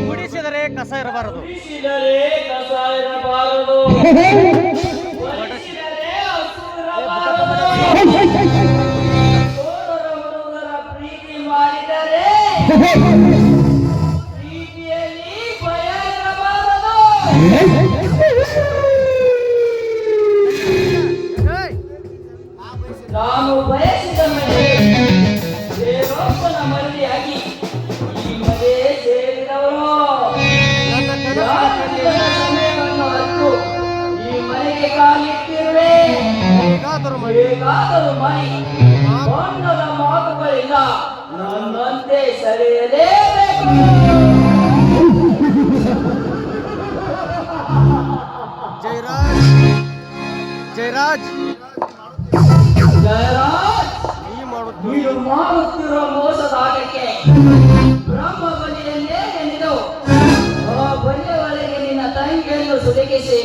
ಗುಡಿಸಿದರೆ ಕಸ ಇರಬಾರದು. ಪ್ರೀತಿ ಮಾಡಿದರೆ ಪ್ರೀತಿಯಲ್ಲಿ ಭಯ ಇರಬಾರದು. ನಾನು ಬಯಸಿದ ಮನೆ ಬೇರೊಬ್ಬನ ಮನೆಯಾಗಿ ಈ ಮನೆ ಸೇರಿದವರು ಸಮಯವನ್ನು ಅರಿತು ಈ ಮನೆಗೆ ಕಾಲಿಟ್ಟಿರುವೆ. ಹೇಗಾದರೂ ಮಾಡಿ ಬಣ್ಣದ ಮಾತುಗಳಿಂದ ನನ್ನಂತೆ ಸೆಳೆಯಲೇಬೇಕು. ಜಯರಾಜ್ ನೀನು ಮಾಡುತ್ತಿರುವ ಮೋಸದ ಆಟಕ್ಕೆ ಬ್ರಹ್ಮ ಬಲಿಯನ್ನೇ ಎಂದಿತು. ಆ ಬಲಿಯ ಒಳಗೆ ನಿನ್ನ ತಂಗಿಯನ್ನು ಸುಲಗಿಸಿ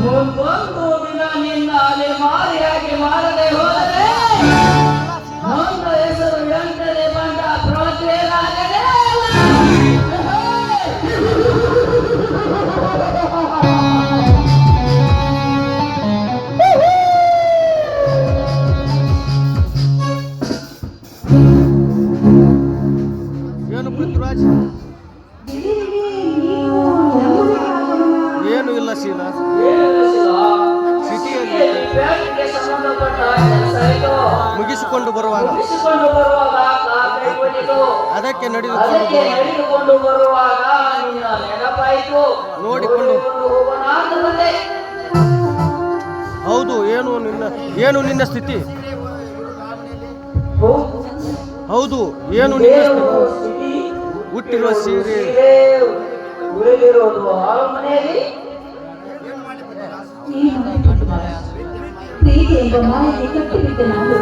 ಮುಂದೊಂದು ದಿನ ನಿನ್ನ ಅಲೆಮಾರಿಯಾಗಿ ಮಾಡದೆ ಹೋದರೆ ನನ್ನ ಹೆಸರು ಎಂಟನೇ ಬಂದ ಪ್ರವಚೇನಾಗಲೇ ಅಲ್ಲ. ಏನು ಪೃಥ್ವಿರಾಜ್? ಏನು ಇಲ್ಲ ಶೀಲಾ, ಸಿಟಿಯಲ್ಲಿ ಮುಗಿಸಿಕೊಂಡು ಬರುವಾಗ ಅದಕ್ಕೆ ನಡೆದುಕೊಂಡು ಬರುವಾಗ ನೆನಪಾಯಿತು. ನೋಡಿಕೊಂಡು ಹೌದು. ಏನು ನಿನ್ನ ಸ್ಥಿತಿ? ಹೌದು, ಏನು ನಿನ್ನ ಸ್ಥಿತಿ? ಹುಟ್ಟಿರುವ ಸೀರೆ ಉಳಿದಿರೋದು ಮನೆಯಲ್ಲಿ ಪ್ರೀತಿ ಎಂಬ ಮಾಯಕ್ಕೆ ಕಟ್ಟಿಬಿಟ್ಟೆ ನಾನು.